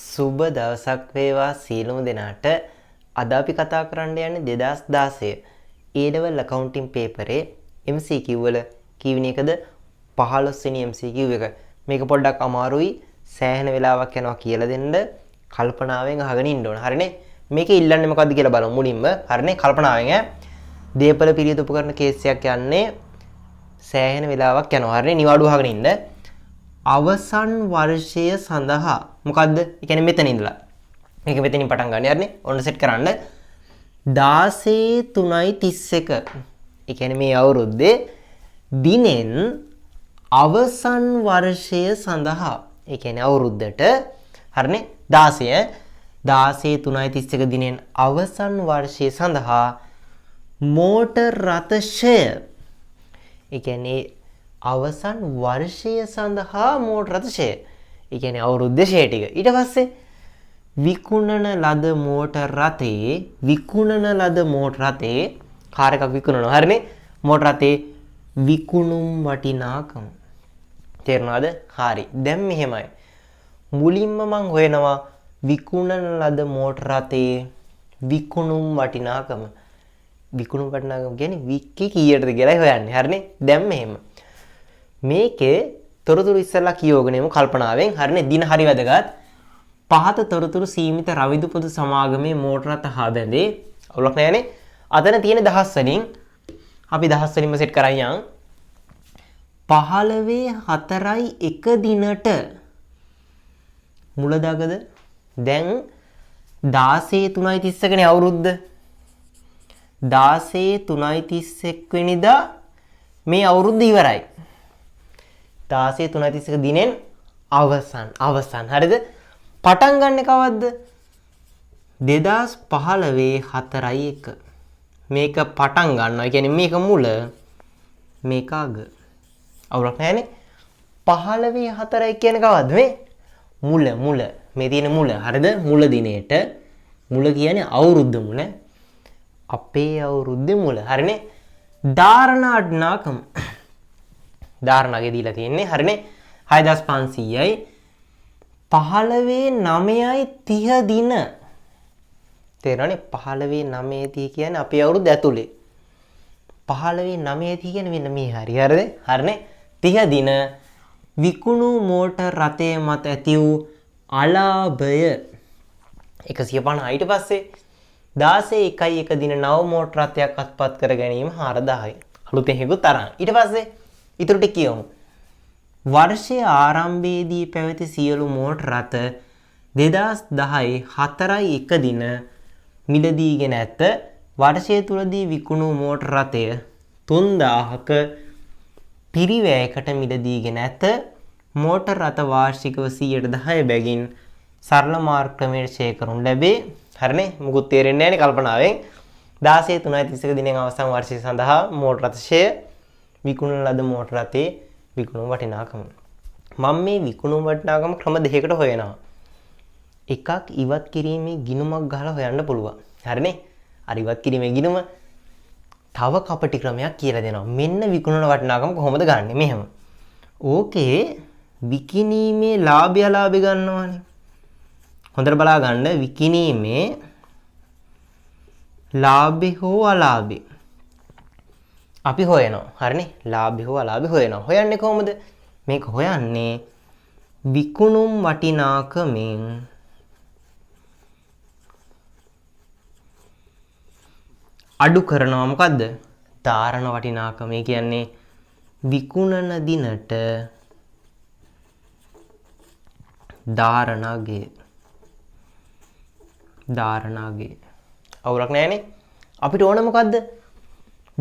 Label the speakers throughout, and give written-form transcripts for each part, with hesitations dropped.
Speaker 1: සුබ දවසක් වේවා සියලුම දෙනාට. අද අපි කතා කරන්න යන්නේ 2016 A-level accounting paperේ MCQ වල කීවෙනි එකද 15 වෙනි MCQ එක. මේක පොඩ්ඩක් අමාරුයි. සෑහෙන වෙලාවක් යනවා කියලා දෙන්න. කල්පනාවෙන් අහගෙන ඉන්න ඕන. හරිනේ? මේකේ ඉල්ලන්නේ මොකද්ද කියලා බලමු මුලින්ම. හරිනේ? කල්පනාවෙන් ඈ. දීපල පිළියෙත උපකරණ කේස් එකක් යන්නේ සෑහෙන වෙලාවක් යනවා. හරිනේ? නිවාඩු අහගෙන ඉන්න. අවසන් වර්ෂය සඳහා මොකද්ද? ඒ කියන්නේ මෙතන ඉඳලා. මේක මෙතනින් පටන් ගන්න යන්නේ. ඔන්න සෙට් කරන්න. 16/3/31. ඒ කියන්නේ මේ අවුරුද්දේ දිනෙන් අවසන් වර්ෂය සඳහා. ඒ කියන්නේ අවුරුද්දට හරිනේ 16/3/31 දිනෙන් අවසන් වර්ෂය සඳහා මෝටර් රථ ෂය. ඒ කියන්නේ අවසන් වර්ෂය සඳහා මෝටර් රථ ෂය. ඒ කියන්නේ අවුරුද්දේ ෂය ටික. ඊට පස්සේ විකුණන ලද මෝටර් රථේ කාර් එකක් විකුණනවා. හරිනේ? මෝටර් රථේ විකුණුම් වටිනාකම. තේරුණාද? හරි. දැන් මෙහෙමයි. මුලින්ම මම හොයනවා විකුණන ලද මෝටර් රථේ විකුණුම් වටිනාකම. විකුණුම් වටිනාකම කියන්නේ වික්කේ කීයටද කියලා හොයන්නේ. හරිනේ? දැන් මෙහෙම. මේකේ තොරතුරු ඉස්සෙල්ලා කියවගෙනම කල්පනාවෙන්. හරිනේ? දින හරි වැදගත්. පහත තොරතුරු සීමිත රවිදු පොදු සමාගමේ මෝටර රථ හා බැඳේ. අවුලක් නැහැනේ. අතන තියෙන දහස් වලින් අපි දහස් වලින්ම සෙට් කරන් යන්. 15/4/1 දිනට මුලදගද දැන් 16/3/31 නේ අවුරුද්ද. 16/3/31 වෙනිදා මේ අවුරුද්ද ඉවරයි. 16/3/31 දිනෙන් අවසන්. හරිද? පටන් ගන්න කවද්ද? 2015/4/1. මේක පටන් ගන්නවා. ඒ කියන්නේ මේක මුල, මේක අග. අවුලක් නැහැනේ. 15/4 කියන්නේ කවද්ද මේ? මුල. මේ තියෙන මුල. හරිද? මුල දිනේට මුල කියන්නේ අවුරුද්ද මුල. අපේ අවුරුද්දේ මුල. හරිනේ? ධාරණාඥාකම. ධාරණාගේ දීලා තියෙන්නේ. හරිනේ? 6500යි 15/9/30 දින. තේරෙනවනේ? 15/9/30 කියන්නේ අපේ අවුරුද්ද ඇතුලේ. 15/9/30 කියන්නේ මෙන්න මේ හරිද? හරිනේ? 30 දින විකුණු මෝටර් රථය මත ඇති වූ අලාභය 150. ඊට පස්සේ 16/1/1 දින නව මෝටර් රථයක් අත්පත් කර ගැනීම 4000යි. අලුතෙන් හේකුත් තරම්. ඊට පස්සේ ඊටු ටික කියමු. වර්ෂයේ ආරම්භයේදී පැවති සියලු මෝටර් රථ 2010/4/1 දින මිලදීගෙන ඇත. වර්ෂය තුලදී විකුණු මෝටර් රථය 3000ක පිරිවැයකට මිලදීගෙන ඇත. මෝටර් රථ වාර්ෂිකව 10% බැගින් සරල මාර්ග ක්‍රමයට ෂෙයා කරනු ලැබේ. හරිනේ? මුකුත් තේරෙන්නේ නැහැ නේ කල්පනාවෙන්. 16/3/31 දිනෙන් අවසන් වර්ෂය සඳහා මෝටර් රථ ෂෙයා විකුණන ලද මෝටර් රථේ විකුණුම් වටිනාකම. මම මේ විකුණුම් වටිනාකම ක්‍රම දෙකකට හොයනවා. එකක් ඉවත් කිරීමේ ගිණුමක් ගහලා හොයන්න පුළුවන්. හරිනේ? අර ඉවත් කිරීමේ ගිණුම තව කපටි ක්‍රමයක් කියලා දෙනවා. මෙන්න විකුණන වටිනාකම කොහොමද ගන්නෙ? මෙහෙම. ඕකේ විකිණීමේ ලාභය ගන්නවානේ. හොඳට බලා ගන්න. විකිණීමේ ලාභය හෝ අලාභය අපි හොයනවා. හරිනේ? ලාභය හෝ අලාභය හොයනවා. හොයන්නේ කොහොමද? මේක හොයන්නේ විකුණුම් වටිනාකමෙන් අඩු කරනවා. මොකද්ද? ධාරණ වටිනාකම. ඒ කියන්නේ විකුණන දිනට ධාරණාගේ. අවුලක් නැහැනේ. අපිට ඕන මොකද්ද?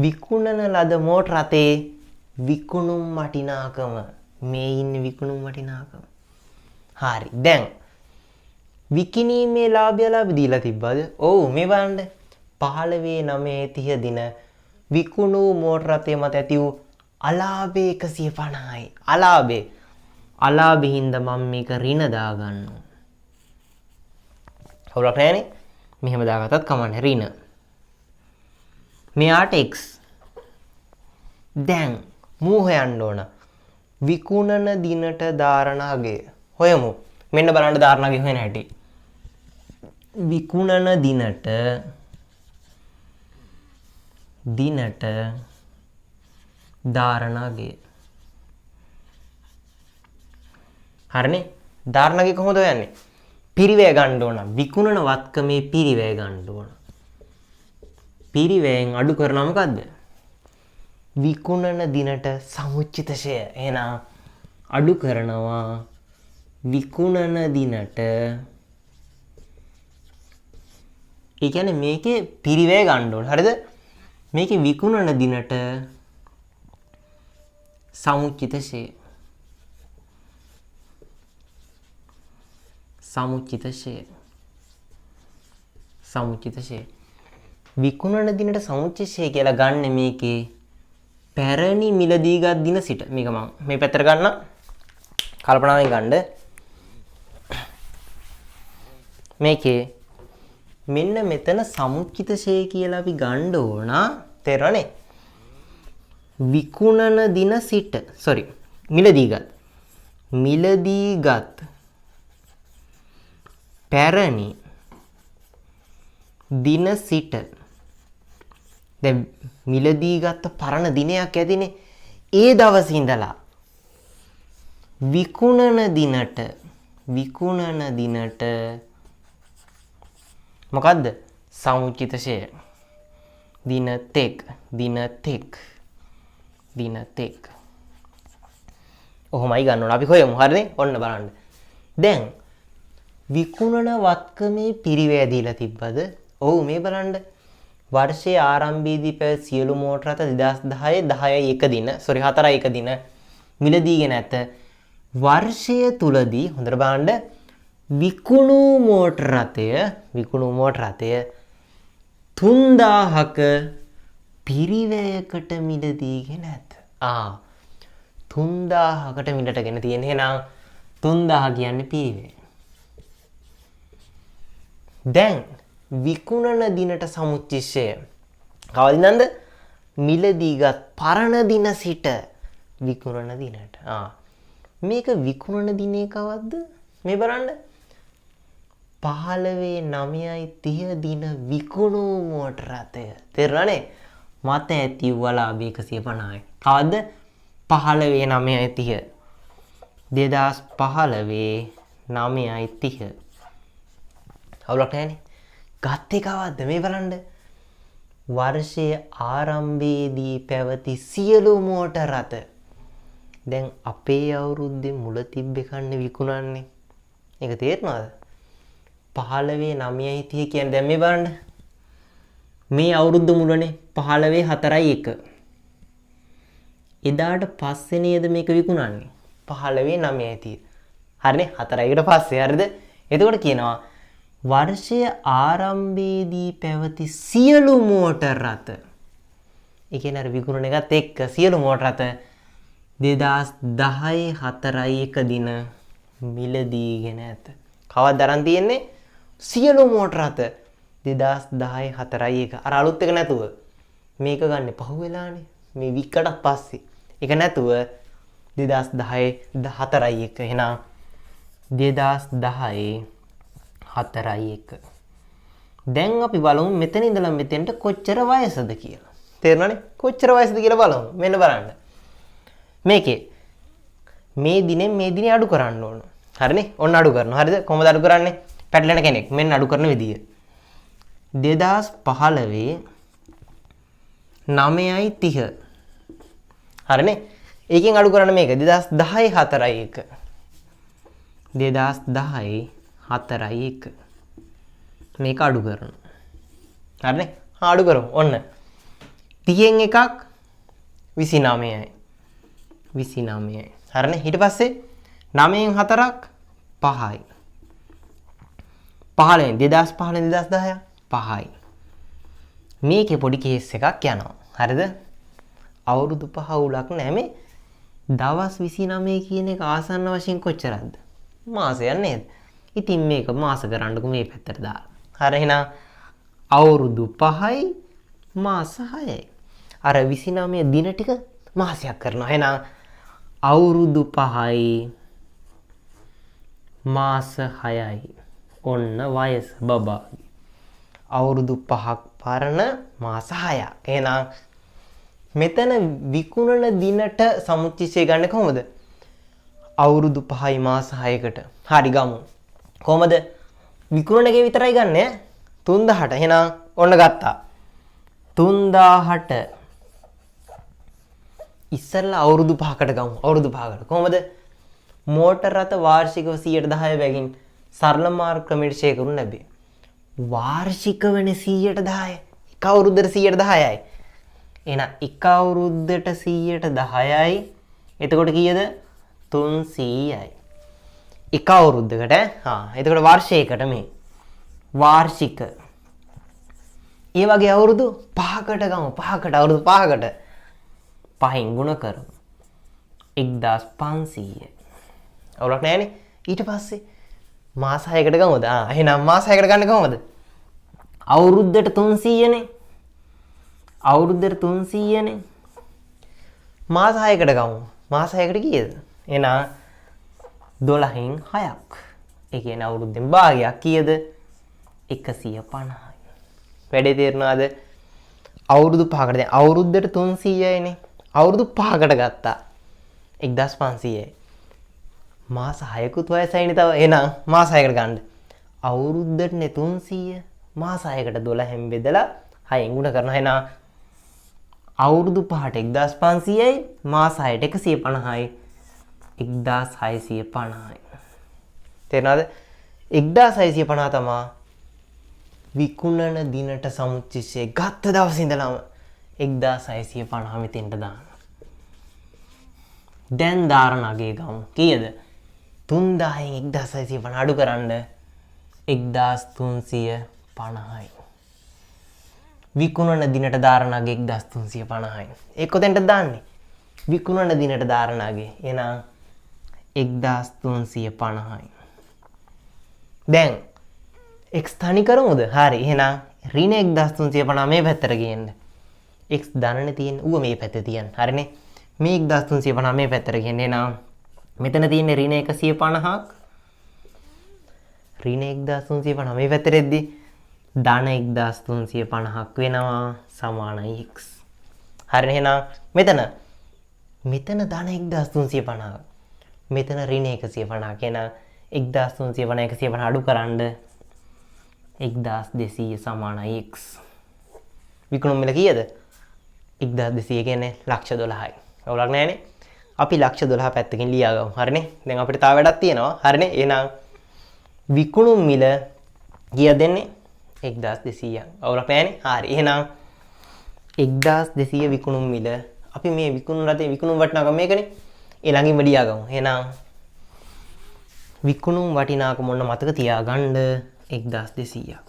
Speaker 1: විකුණන ලද මෝටර් රථේ විකුණුම් වටිනාකම. මේ ඉන්නේ විකුණුම් වටිනාකම. හරි. දැන් විකිණීමේ ලාභය දීලා තිබ්බද? ඔව් මේ බලන්න. 15/9/30 දින විකුණු මෝටර් රථය මත ඇති වූ අලාභය 150යි. අලාභින්ද මම මේක ඍණ දාගන්නවා. හවුලක් නැහැනේ. මෙහෙම දාගත්තත් කමන්නේ ඍණ. මෙයාට x. දැන් මූ හොයන්න ඕන. විකුණන දිනට ධාරණ අගය. හොයමු. මෙන්න බලන්න ධාරණාගේ හොයන හැටි. විකුණන දිනට ධාරණාගේ. හරිනේ? ධාරණාගේ කොහොමද හොයන්නේ? පිරිවැය ගන්න ඕන. විකුණන වත්කමේ පිරිවැය ගන්න ඕන. පිරිවැයෙන් අඩු කරනවා මොකද්ද? විකුණන දිනට සමුච්චිත ෂය. එහෙනම් අඩු කරනවා විකුණන දිනට. ඒ කියන්නේ මේකේ පිරිවැය ගන්න ඕන. හරිද? මේකේ විකුණන දිනට සමුච්චිත ෂය. සමුච්චිත ෂය. විකුණන දිනට සමුච්චිත ෂය කියලා ගන්න මේකේ පැරණි මිලදීගත් දින සිට. මේක මම මේ පැත්තට ගන්න. කල්පනාවෙන් ගන්න. මේකේ මෙන්න මෙතන සමුච්චිත ෂය කියලා අපි ගන්න ඕන. තේරෙනවනේ? විකුණන දින සිට මිලදීගත් පැරණි දින සිට. දැන් මිලදී ගත්ත පරණ දිනයක් ඇතිනේ. ඒ දවසේ ඉඳලා විකුණන දිනට මොකද්ද? සමුච්චිත ෂය. දින තෙක්. ඔහොමයි ගන්න ඕන. අපි හොයමු. හරිනේ? ඔන්න බලන්න. දැන් විකුණන වත්කමේ පිරිවැය දීලා තිබ්බද? ඔව් මේ බලන්න. වර්ෂයේ ආරම්භයේදී පැවති සියලු මෝටර රථ 2010 දින 4 දින මිලදීගෙන ඇත. වර්ෂය තුලදී හොඳට බලන්න විකුණු මෝටර රථය 3000ක පිරිවැයකට මිලදීගෙන ඇත. 3000කට මිලටගෙන තියෙන. එහෙනම් 3000 කියන්නේ පිරිවැය. දැන් විකුණන දිනට සමුච්චිෂය කවදින්ද? මිලදීගත් පරණ දින සිට විකුණන දිනට. මේක විකුණන දිනේ කවද්ද? මේ බලන්න. 15/9/30 දින විකුණු මෝටර රථය. තේරුණානේ? මත ඇති වලාභ 150යි. කවද්ද? 15/9/30. 2015/9/30. අවුලක් නැහැනේ. ගත්තේ කවද්ද? මේ බලන්න. වර්ෂයේ ආරම්භයේදී පැවති සියලු මෝටර රථ. දැන් අපේ අවුරුද්දේ මුල තිබ්බ කන්නේ විකුණන්නේ. ඒක තේරෙනවද? 15/9/30 කියන්නේ දැන් මේ බලන්න. මේ අවුරුද්ද මුලනේ 15/4/1. එදාට පස්සේ නේද මේක විකුණන්නේ? 15/9/30. හරිනේ? 4කට පස්සේ. හරිද? එතකොට කියනවා වර්ෂයේ ආරම්භයේදී පැවති සියලු මෝටර රථ. ඒ කියන්නේ අර විකුණන එකත් එක්ක සියලු මෝටර රථ 2010/4/1 දින මිලදීගෙන ඇත. කවද්ද අරන් තියෙන්නේ? සියලු මෝටර රථ 2010/4/1. අර අලුත් එක නැතුව මේක ගන්න පහුවෙලානේ. මේ වික්කටත් පස්සේ. ඒක නැතුව 2010/4/1. එහෙනම් 2010/4/1. දැන් අපි බලමු මෙතන ඉඳලා මෙතෙන්ට කොච්චර වයසද කියලා. තේරුණානේ? කොච්චර වයසද කියලා බලමු. මෙන්න බලන්න. මේකේ මේ දිනේ අඩු කරන්න ඕන. හරිනේ? ඔන්න අඩු කරනවා. හරිද? කොහොමද අඩු කරන්නේ? පැටලෙන කෙනෙක්. මෙන්න අඩු කරන විදිය. 2015/9/30. හරිනේ? ඒකෙන් අඩු කරන්න මේක 2010/4/1. 2010/4/1. මේක අඩු කරනවා. හරිනේ? අඩු කරමු. ඔන්න 30න් එකක් 29යි. 29යි. හරිනේ? ඊට පස්සේ 9න් 4ක් 5යි. 15න් 2010 5යි. මේකේ පොඩි කේස් එකක් යනවා. හරිද? අවුරුදු 5 උලක් නැහැ මේ. දවස් 29 කියන එක ආසන්න වශයෙන් කොච්චරද? මාසයක් නේද? ඉතින් මේක මාස කරන්නකෝ මේ පැත්තට දාලා. හරි එහෙනම් අවුරුදු 5යි මාස 6යි. අර 29 දින ටික මාසයක් කරනවා. එහෙනම් අවුරුදු 5යි මාස 6යි. ඔන්න වයස බබාගේ. අවුරුදු 5ක් පරණ මාස 6ක්. එහෙනම් මෙතන විකුණන දිනට සමුච්චිතය ගන්න කොහොමද? අවුරුදු 5යි මාස 6කට. හරි ගමු. කොහමද? විකුණන එකේ විතරයි ගන්න ඈ. 3000ට. එහෙනම් ඔන්න ගත්තා. 3000ට ඉස්සෙල්ලා අවුරුදු 5කට ගමු. අවුරුදු 5කට. කොහමද? මෝටර රථ වාර්ෂිකව 110 බැගින් සරල මාර්ග ක්‍රමයට ෂේ කරු ලැබේ. වාර්ෂිකවනේ 110. එක අවුරුද්දට 110යි. එහෙනම් එක අවුරුද්දට 110යි. එතකොට කීයද? 300යි. එක අවුරුද්දකට එතකොට වර්ෂයකට මේ වාර්ෂික. ඒ වගේ අවුරුදු 5කට ගමු. 5කට අවුරුදු 5කට 5න් ගුණ කරමු. 1500. අවුලක් නැහැනේ. ඊට පස්සේ මාස 6කට ගමුද? එහෙනම් මාස 6කට ගන්න කොහමද? අවුරුද්දට 300නේ. අවුරුද්දට 300නේ. මාස 6කට ගමු. මාස 6කට කීයද? එහෙනම් 12න් 6ක්. ඒ කියන්නේ අවුරුද්දෙන් භාගයක් කීයද? 150යි. වැඩේ තේරුණාද? අවුරුදු 5කට දැන් අවුරුද්දට 300යිනේ. අවුරුදු 5කට ගත්තා. 1500යි. මාස 6කුත් වයසයිනේ තව. එහෙනම් මාස 6කට ගන්න. අවුරුද්දටනේ 300. මාස 6කට 12න් බෙදලා 6න් ගුණ කරනවා. එහෙනම් අවුරුදු 5ට 1500යි. මාස 6ට 150යි. 1650යි. තේරුණාද? 1650 තමයි විකුණන දිනට සමුච්චිතය ගත්ත දවසේ ඉඳලම 1650 මෙතෙන්ට දාන්න. දැන් දාරණ අගේ ගමු. කීයද? 3000න් 1650 අඩු කරන්න 1350යි. විකුණන දිනට දාරණ අගේ 1350යි. ඒක කොතෙන්ද දාන්නේ? විකුණන දිනට දාරණ අගේ. එහෙනම් 1350යි. දැන් x තනි කරමුද? හරි. එහෙනම් ඍණ 1350 මේ පැත්තට ගේන්න. x ධනනේ තියෙන ඌව මේ පැත්තේ තියන්න. හරිනේ. මේ 1350 මේ පැත්තට ගේන්න. එහෙනම් මෙතන තියෙන ඍණ 150ක්. ඍණ 1350 මේ පැත්තට එද්දි ධන 1350ක් වෙනවා සමානයි x. හරිනේ. එහෙනම් මෙතන ධන 1350ක්. මෙතන ඍණ 150ක්. එහෙනම් 1350 150 අඩු කරන්න 1200 සමානයි x. විකුණුම් මිල කීයද? 1200 කියන්නේ ලක්ෂ 12යි. අවුලක් නැහැනේ. අපි ලක්ෂ 12 පැත්තකින් ලියා ගමු. හරිනේ. දැන් අපිට තව වැඩක් තියෙනවා. හරිනේ. එහෙනම් විකුණුම් මිල කීයද දෙන්නේ? 1200ක්. අවුලක් නැහැනේ. හරි. එහෙනම් 1200 විකුණුම් මිල අපි මේ විකුණුම් රටේ විකුණුම් වටිනාකම මේකනේ. ඒ ළඟින්ම ලියා ගමු. එහෙනම් විකුණුම් වටිනාකම මොන මතක තියාගන්න 1200ක්.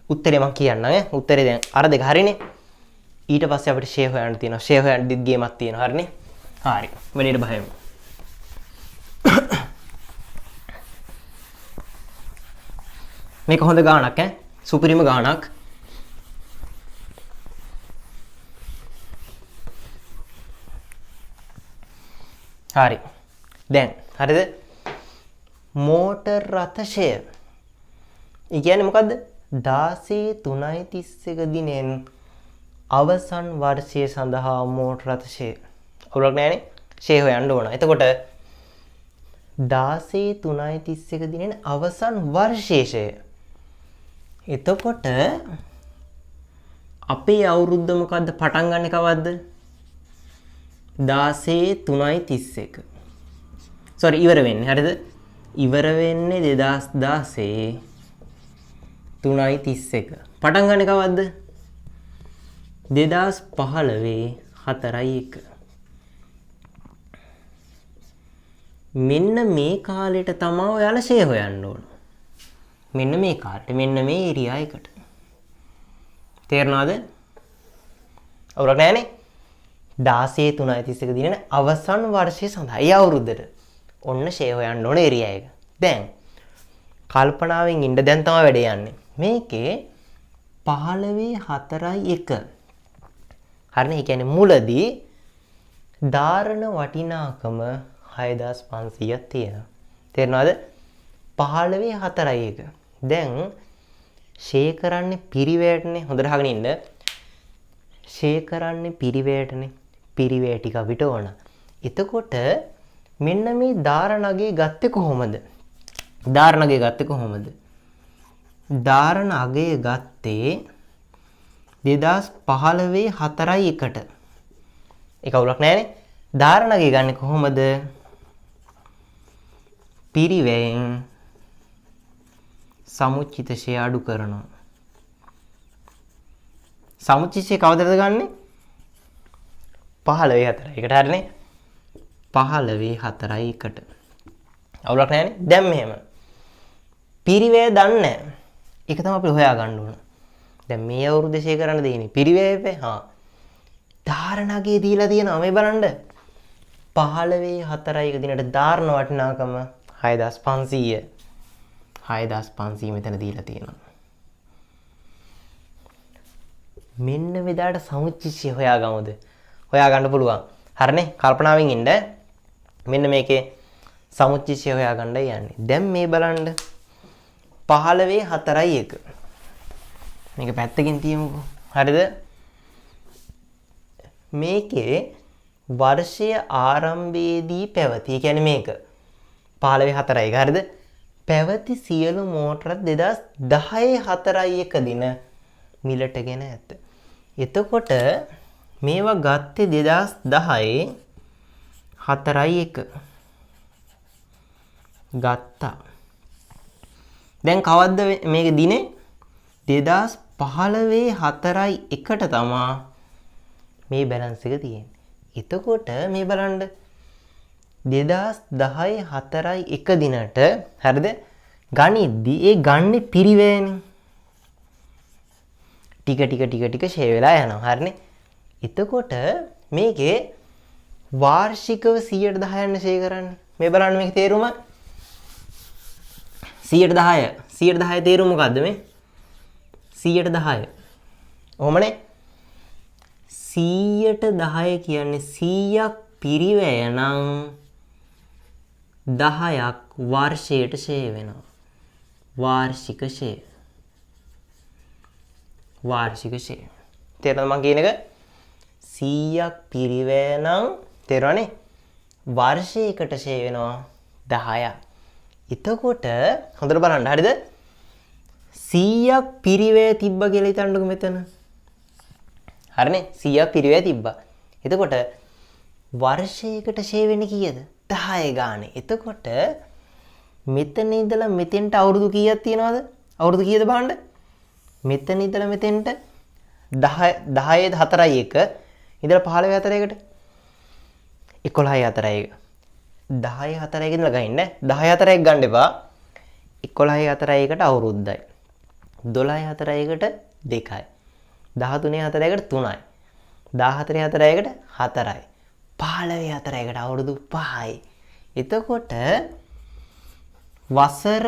Speaker 1: උත්තරේ මම කියන්නම් ඈ. උත්තරේ දැන් අර දෙක හරිනේ. ඊට පස්සේ අපිට ෂේ හොයන්න තියෙනවා. ෂේ හොයන්න දිත් ගේමක් තියෙනවා. හරිනේ. හරි. වැඩේට බහිමු. මේක හොඳ ගාණක් ඈ. සුපිරිම ගාණක්. හරි. දැන් හරිද? මෝටර් රථ ෂේ. ඒ කියන්නේ මොකද්ද? 16/3/31 දිනෙන් අවසන් වර්ෂය සඳහා මෝටර් රථ ෂේ. අවුලක් නැහැනේ. ෂේ හොයන්න ඕන. එතකොට 16/3/31 දිනෙන් අවසන් වර්ෂයේ ෂේ. එතකොට අපේ අවුරුද්ද මොකද්ද? පටන් ගන්න කවද්ද? 16/3/31. sorry ඉවර වෙන්නේ. හරිද? ඉවර වෙන්නේ 2016 3/31. පටන් ගන්න කවද්ද? 2015 4/1. මෙන්න මේ කාලෙට තමයි ඔයාලා ෂේ හොයන්න ඕන. මෙන්න මේ කාලෙට මෙන්න මේ ඒරියා එකට. තේරුණාද? අවුලක් නැහැනේ. 16/3/31 දිනෙන අවසන් වර්ෂය සඳහා ඒ අවුරුද්දට ඔන්න ෂේ හොයන්න ඕන ඒරියා එක. දැන් කල්පනාවෙන් ඉන්න දැන් තමයි වැඩේ යන්නේ. මේකේ 15/4/1. හරිනේ. ඒ කියන්නේ මුලදී ධාරණ වටිනාකම 6500ක් තියෙනවා. තේරෙනවද? 15/4 එක. දැන් ෂේ කරන්නේ පිරිවැයටනේ. හොඳට අහගෙන ඉන්න. ෂේ කරන්නේ පිරිවැයටනේ. පිරිවැය ටික අපිට ඕන. එතකොට මෙන්න මේ ධාරණගේ ගත්තේ කොහොමද? ධාරණගේ ගත්තේ කොහොමද? ධාරණගේ ගත්තේ 2015/4 ඒක අවුලක් නැහැනේ. ධාරණගේ ගන්නේ කොහොමද? පිරිවැයෙන් සමුච්චිත ෂේ අඩු කරනවා. සමුච්චිත ෂේ කවදද ගන්නෙ? 15/4කට හරිනේ. 15/4කට. අවුලක් නැහැනේ. දැන් මෙහෙම. පිරිවැය දන්නේ නැහැ. ඒක තමයි අපි හොයා ගන්න ඕන. දැන් මේ අවුරුද්ද ෂේ කරන්න දෙන්නේ පිරිවැයපේ. ධාරණගේ දීලා තියෙනවා මේ බලන්න. 15/4 දිනට ධාරණ වටිනාකම 6500. 6500 මෙතන දීලා තියෙනවා. මෙන්න මෙදාට සමුච්චිතය හොයාගමුද? හොයා ගන්න පුළුවන්. හරිනේ? කල්පනාවෙන් ඉන්න. මෙන්න මේකේ සමුච්චිතය හොයාගන්නයි යන්නේ. දැන් මේ බලන්න 15/4 මේක පැත්තකින් තියමුකෝ. හරිද? මේකේ වර්ෂයේ ආරම්භයේදී පැවති. ඒ කියන්නේ මේක 15/4 හරිද? පැවති සියලු මෝටර 2010/4 දින මිලටගෙන ඇත. එතකොට මේවා ගත්තේ 2010/4 ගත්තා. දැන් කවද්ද මේක දිනේ? 2015/4 තමා මේ බැලන්ස් එක තියෙන්නේ. එතකොට මේ බලන්න 2010/4 දිනට හරිද? ගනිද්දි ඒ ගන්නේ පිරිවැයනේ. ටික ෂේ වෙලා යනවා. හරිනේ? එතකොට මේකේ වාර්ෂිකව 110 ෂේ කරන්නේ. මේ බලන්න මේකේ තේරුම 110. 110 තේරුම මොකද්ද මේ? 110. ඔහොමනේ. 110 කියන්නේ 100ක් පිරිවැය නම් 10ක් වර්ෂයට ෂේ වෙනවා. වාර්ෂික ෂේ. වාර්ෂික ෂේ. තේරෙනවද මම කියන එක? 100ක් පිරිවැය නම් තේරෙනවනේ? වර්ෂයකට ෂේ වෙනවා 10ක්. එතකොට හොඳට බලන්න. හරිද? 100ක් පිරිවැය තිබ්බ කියලා හිතන්නකෝ මෙතන. හරිනේ? 100ක් පිරිවැය තිබ්බා. එතකොට වර්ෂයකට ෂේ වෙන්නේ කීයද? 10 ගානේ. එතකොට මෙතන ඉඳලා මෙතෙන්ට අවුරුදු කීයක් තියනවද? අවුරුදු කීයද බලන්න. මෙතන ඉඳලා මෙතෙන්ට 10/4 ඉඳලා 15/4කට 11/4 10/4 ඉඳලා ගහින්න 10/4 ගන්න එපා. 11/4කට අවුරුද්දයි. 12/4කට 2යි. 13/4කට 3යි. 14/4කට 4යි. 15/4කට අවුරුදු 5යි. එතකොට වසර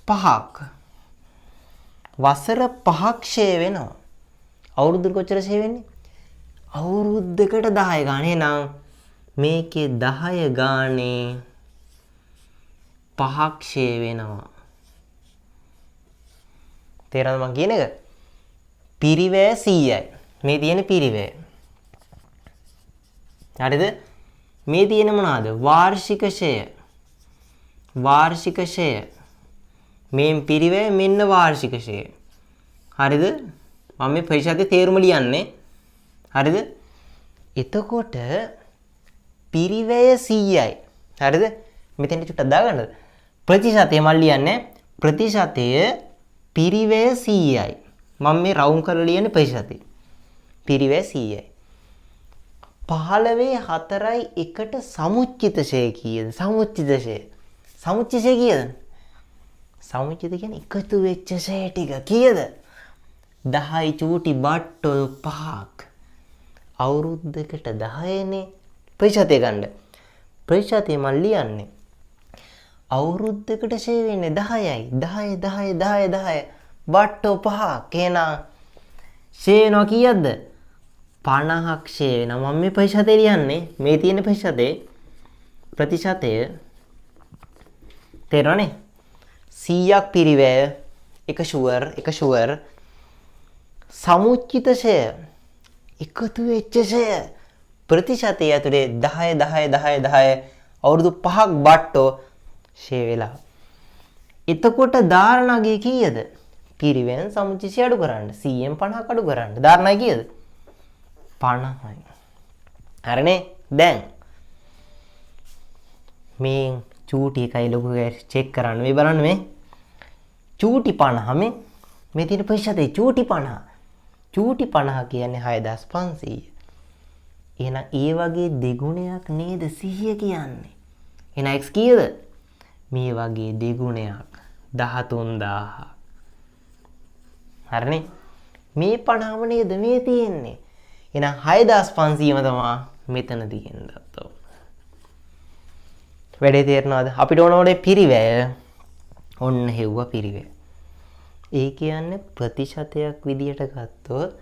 Speaker 1: 5ක් ෂේ වෙනවා. අවුරුද්දකට කොච්චර ෂේ වෙන්නේ? අවුරුද්දකට 10 ගානේ නම් මේකේ 10 ගානේ 5ක් ෂේ වෙනවා. තේරෙනවද මං කියන එක? පිරිවැය 100යි. මේ තියෙන පිරිවැය. හරිද? මේ තියෙන මොනවාද? වාර්ෂික ෂය. වාර්ෂික ෂය. මේ පිරිවැය මෙන්න වාර්ෂික ෂය. හරිද? මම මේ ප්‍රතිශතයේ තේරුම ලියන්නේ. හරිද? එතකොට පිරිවැය 100යි. හරිද? මෙතෙන්ට චුට්ටක් දාගන්නද? ප්‍රතිශතය මම ලියන්නේ ප්‍රතිශතය පිරිවැය 100යි. මම මේ රවුන්ඩ් කරලා ලියන්නේ ප්‍රතිශතය. පිරිවැය 100යි. 15/4 සමුච්චිත ෂේ කීයද? සමුච්චිත ෂේ. සමුච්චිත ෂේ කීයද? සමුච්චිත කියන්නේ එකතු වෙච්ච ෂේ ටික කීයද? 10 චූටි බට්ටෝ 5ක්. අවුරුද්දකට 10නේ. ප්‍රතිශතය ගන්න. ප්‍රතිශතය මම ලියන්නේ අවුරුද්දකට ෂේ වෙන්නේ 10යි. 10 බට්ටෝ 5ක්. එහෙනම් ෂේ වෙනවා කීයද? 50ක් ෂේ වෙනවා. මම මේ ප්‍රතිශතය ලියන්නේ මේ තියෙන ප්‍රතිශතය තේරෙනවනේ? 100ක් පිරිවැය එක ෂුවර් සමුච්චිතශය එකතු වෙච්ච ෂය ප්‍රතිශතය ඇතුලේ 10 අවුරුදු 5ක් බට්ටෝ ෂේ වෙලා. එතකොට ධාරණගේ කීයද? පිරිවෙන් සමුච්චිතය අඩු කරන්න 100න් 50ක් අඩු කරන්න. ධාරණයි කීයද? 50යි. හරිනේ. දැන් මේ චූටි එකයි ලොකු එකයි චෙක් කරන්න. මේ බලන්න මේ චූටි 50 මේ තියෙන ප්‍රතිශතය චූටි 50. චූටි 50 කියන්නේ 6500. එහෙනම් ඒ වගේ දෙගුණයක් නේද 100 කියන්නේ. එහෙනම් x කීයද? මේ වගේ දෙගුණයක් 13000. හරිනේ. මේ 50ම නේද මේ තියෙන්නේ. එහෙනම් 6500ම තමයි මෙතන තියෙන්නේ. වැඩේ තේරෙනවද? අපිට ඕනේ පිරිවැය. ඔන්න හෙව්වා පිරිවැය. ඒ කියන්නේ ප්‍රතිශතයක් විදියට ගත්තොත්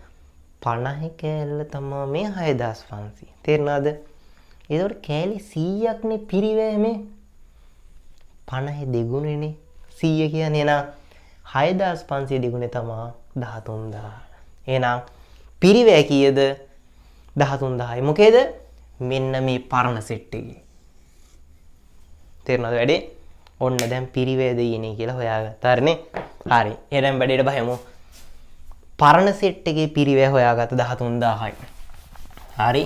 Speaker 1: 50 කෑල්ල තමයි මේ 6500. තේරෙනවද? ඒතකොට කෑලි 100ක් නේ පිරිවැය මේ. 50 දෙගුණෙනේ 100 කියන්නේ. එහෙනම් 6500 දෙගුණේ තමයි 13000. එහෙනම් පිරිවැය කීයද? 13000යි. මොකේද? මෙන්න මේ පරණ සෙට් එකේ. තේරෙනවද වැඩේ? ඔන්න දැන් පිරිවැය දෙයිනේ කියලා හොයාගත්තා. හරිනේ? හරි. එහෙනම් වැඩේට බහිමු. පරණ සෙට් එකේ පිරිවැය හොයාගත්ත 13000යි. හරි.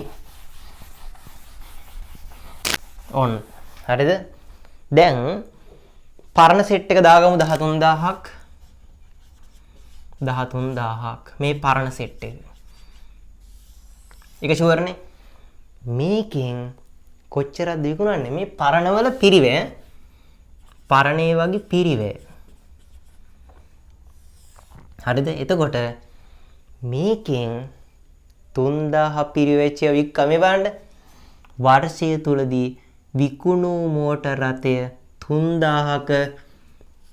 Speaker 1: ඔන්න. හරිද? දැන් පරණ සෙට් එක දාගමු 13000ක්. 13000ක්. මේ පරණ සෙට් එක. ඒක ෂුවර්නේ. මේකෙන් කොච්චරද විකුණන්නේ? මේ පරණවල පිරිවැය. පරණේ වගේ පිරිවැය. හරිද? එතකොට මේකෙන් 3000 පිරිවෙච්ච වික්කම බලන්න. වර්ෂය තුලදී විකුණු මෝටර රථය 3000ක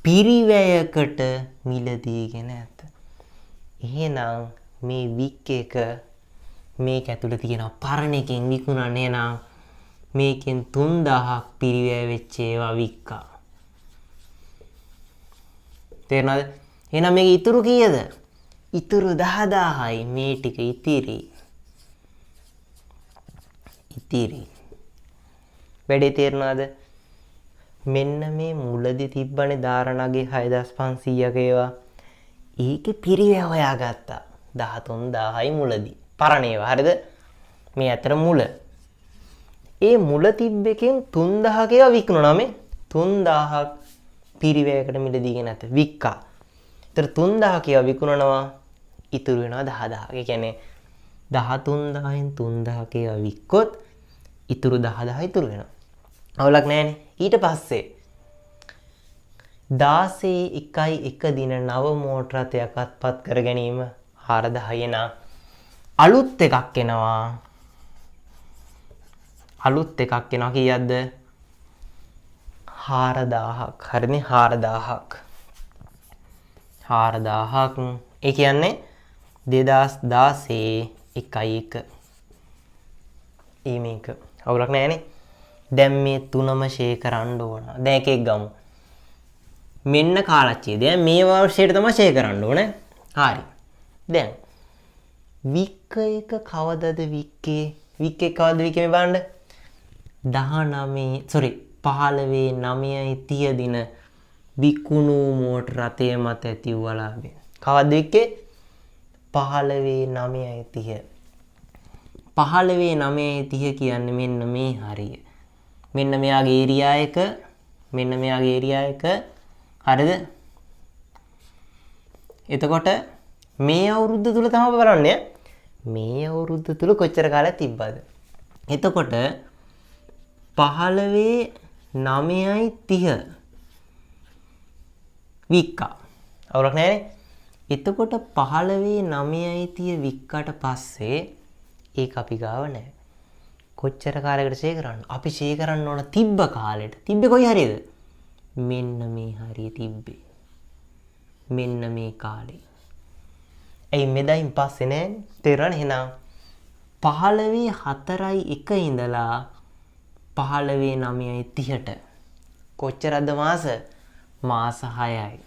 Speaker 1: පිරිවැයකට මිලදීගෙන ඇත. එහෙනම් මේ වික් එක මේක ඇතුළේ තියෙන පරණ එකෙන් විකුණන්නේ නම් මේකෙන් 3000ක් පිරිවැය වෙච්ච ඒවා වික්කා. තේරෙනවද? එහෙනම් මේක ඉතුරු කීයද? ඉතුරු 10000යි. මේ ටික ඉතිරි. වැඩේ තේරෙනවද? මෙන්න මේ මුලදී තිබ්බනේ ධාරණගේ 6500ක ඒවා. ඒකේ පිරිවැය හොයාගත්තා. 13000යි මුලදී. පරණ ඒවා. හරිද? මේ අතර මුල. ඒ මුල තිබ්බ එකෙන් 3000ක ඒවා විකුණුණා මේ. 3000ක් පිරිවැයකට මිලදීගෙන නැත වික්කා. ඒතර 3000ක ඒවා විකුණනවා ඉතුරු වෙනවා 10000. ඒ කියන්නේ 13000න් 3000ක ඒවා වික්කොත් ඉතුරු 10000 ඉතුරු වෙනවා. අවුලක් නැහැනේ. ඊට පස්සේ 16.1 දින නව මෝටර රථයක් අත්පත් කර ගැනීම 4000 නා අලුත් එකක් එනවා. අලුත් එකක් එනවා කීයක්ද? 4000ක්. හරිනේ 4000ක්. 4000ක්. ඒ කියන්නේ 2016.1. මේක. අවුලක් නැහැනේ. දැන් මේ තුනම ෂේ කරන්න ඕන. දැන් එකෙක් ගමු. මෙන්න කාලච්චේ. දැන් මේ වර්ෂයට තමයි ෂේ කරන්න ඕනේ. හරි. දැන් වික්ක එක කවදද වික්කේ? වික්කේ කවදද වික්කේ බලන්න. 15/9/30 දින විකුණු මෝටර රථය මත ඇති වූ ලාභය. කවද්ද වික්කේ? 15/9/30. 15/9/30 කියන්නේ මෙන්න මේ හරිය. මෙන්න මෙයාගේ ඒරියා එක, මෙන්න මෙයාගේ ඒරියා එක. හරිද? එතකොට මේ අවුරුද්ද තුල තමයි බලන්නේ. මේ අවුරුද්ද තුල කොච්චර කාලයක් තිබ්බද? එතකොට 15/9/30 වික්කා. අවුලක් නැහැනේ. එතකොට 15/9/30 වික්කට පස්සේ ඒක අපි ගාව නැහැ. කොච්චර කාලයකට ෂේ කරන්න? අපි ෂේ කරන්න ඕන තිබ්බ කාලෙට. තිබ්බේ කොයි හරියද? මෙන්න මේ හරිය තිබ්බේ. මෙන්න මේ කාලේ. ඇයි මෙදායින් පස්සේ නෑනේ? තේරෙනවද? එහෙනම් 15/4/1 ඉඳලා 15/9/30ට කොච්චරද මාස? මාස 6යි.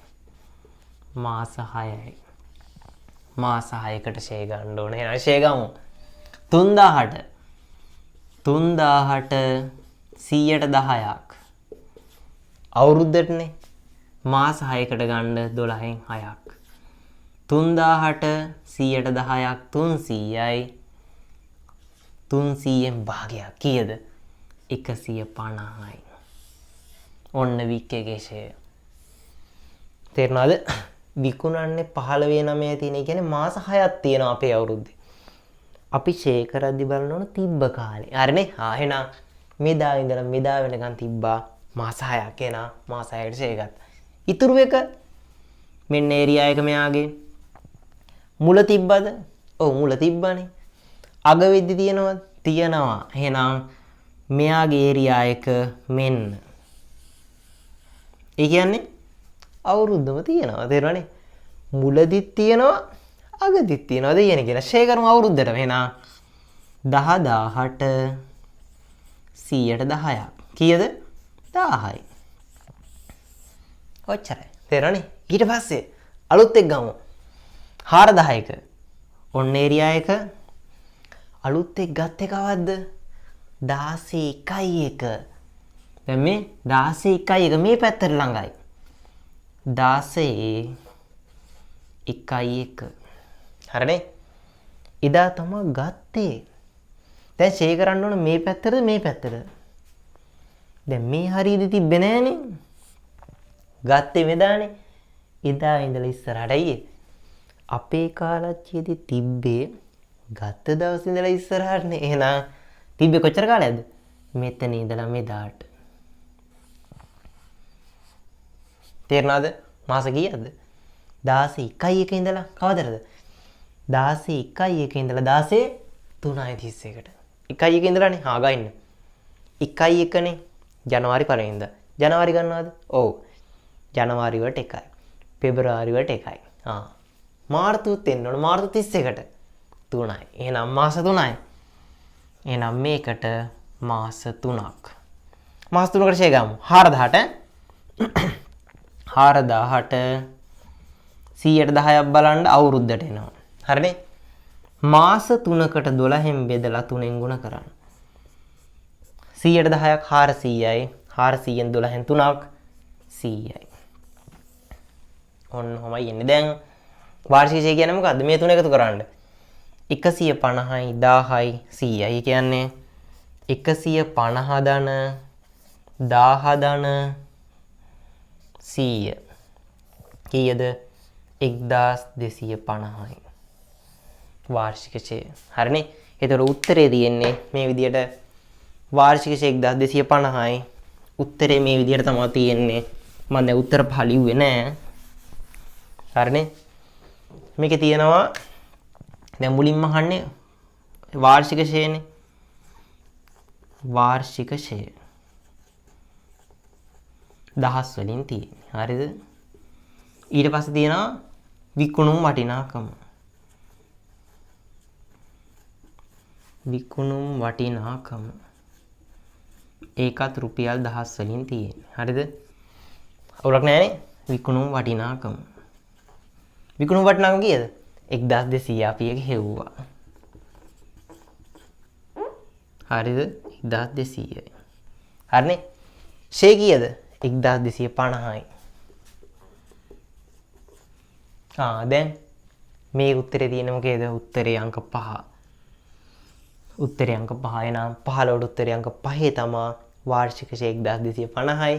Speaker 1: මාස 6යි. මාස 6කට ෂේ ගන්න ඕනේ. එහෙනම් ෂේ ගමු. 3000ට 100%ක් අවුරුද්දටනේ. මාස 6කට ගන්න 12න් 6ක්. 3000ට 100%ක් 300යි. 300න් භාගයක් කීයද? 150යි. ඔන්න වික් එකේ ෂේ. තේරුණාද? විකුණන්නේ 15/9 තියෙන. ඒ කියන්නේ මාස 6ක් තියෙනවා අපේ අවුරුද්දේ. අපි ෂේ කරද්දි බලන ඕන තිබ්බ කාලේ. හරිනේ? එහෙනම් මෙදා ඉඳලා මෙදා වෙනකන් තිබ්බා මාස 6ක්. එහෙනම් මාස 6කට ෂේ ගත්තා. ඉතුරු එක මෙන්න ඒරියා එක මෙයාගේ මුල තිබ්බද? ඔව් මුල තිබ්බනේ. අග වෙද්දි තියෙනවද? තියෙනවා. එහෙනම් මෙයාගේ ඒරියා එක මෙන්න. ඒ කියන්නේ අවුරුද්දම තියෙනවා. තේරුණානේ? මුලදිත් තියෙනවා අගදිත් තියෙනවා. දෙයනේ කියලා ෂේ කරමු අවුරුද්දට. එහෙනම් 10000ට 100%ක් කීයද? 1000යි. ඔච්චරයි. තේරුණානේ? ඊට පස්සේ අලුත් එක් ගමු. 4000ක ඔන්න ඒරියා එක අලුත් එක් ගත්තේ කවද්ද? 16.1. දැන් මේ 16.1 මේ පැත්තට ළඟයි. 16.1. හරිනේ? ඉදා තමයි ගත්තේ. දැන් ෂේ කරන්න ඕන මේ පැත්තටද මේ පැත්තටද? දැන් මේ හරියද තිබ්බේ නෑනේ. ගත්තේ මෙදානේ. ඉදා ඉඳලා ඉස්සරහට අයියේ. අපේ කාලච්චියේදී තිබ්බේ ගත්ත දවස් ඉඳලා ඉස්සරහටනේ. එහෙනම් තිබ්බේ කොච්චර කාලයක්ද? මෙතන ඉඳලා මෙදාට. තේරුණාද? මාස කීයක්ද? 16.1 ඉඳලා කවදද? 16.1 ඉඳලා 16.3කට. 1.1 ඉඳලානේ. ගන්න. 1.1නේ. ජනවාරි 1 වෙනිදා. ජනවාරි ගන්නවද? ඔව්. ජනවාරි වලට 1යි. පෙබරවාරි වලට 1යි. මාර්තුත් එන්න ඕන. මාර්තු 31කට 3යි. එහෙනම් මාස 3යි. එහෙනම් මේකට මාස 3ක්. මාස 3කට ෂේ ගමු. 4000ට 4000ට 100%ක් බලන්න අවුරුද්දට එනවා. හරිනේ? මාස 3කට 12න් බෙදලා 3ෙන් ගුණ කරන්න. 100%ක් 400යි. 400න් 12න් 3ක් 100යි. ඔන්න ඔහමයි එන්නේ. දැන් වාර්ෂික ෂේ කියන්නේ මොකද්ද? මේ තුන එකතු කරන්න. 150යි 1000යි 100යි. ඒ කියන්නේ 150 ධන 1000 ධන 100 කීයද? 1250යි වාර්ෂික ෂේ. හරිනේ? ඒතර උත්තරේ තියෙන්නේ මේ විදියට වාර්ෂික ෂේ 1250යි. උත්තරේ මේ විදියට තමයි තියෙන්නේ. මම දැන් උත්තර පහ ලිව්වේ නෑ. හරිනේ? මේකේ තියෙනවා දැන් මුලින්ම අහන්නේ වාර්ෂික ෂේනේ. වාර්ෂික ෂේ දහස් වලින් තියෙන්නේ. හරිද? ඊට පස්සේ තියෙනවා විකුණුම් වටිනාකම. විකුණුම් වටිනාකම. ඒකත් රුපියල් දහස් වලින් තියෙන්නේ. හරිද? අවුලක් නැහැනේ. විකුණුම් වටිනාකම. විකුණුම් වටිනාකම කීයද? 1200 අපි එක හෙව්වා. හරිද? 1200යි. හරිනේ? ෂේ කීයද? 1250යි. දැන් මේ උත්තරේ තියෙන්නේ මොකේද? උත්තරේ අංක 5. උත්තරේ අංක 5 එනම් 15ට උත්තරේ අංක 5 තමයි වාර්ෂික ෂේ 1250යි.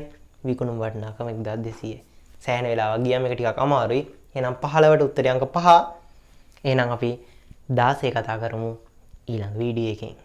Speaker 1: විකුණුම් වටිනාකම 1200යි. සෑහෙන වෙලාවක් ගියා මේක ටිකක් අමාරුයි. එහෙනම් 15ට උත්තරේ අංක 5. එහෙනම් අපි 16 කතා කරමු ඊළඟ වීඩියෝ එකෙන්.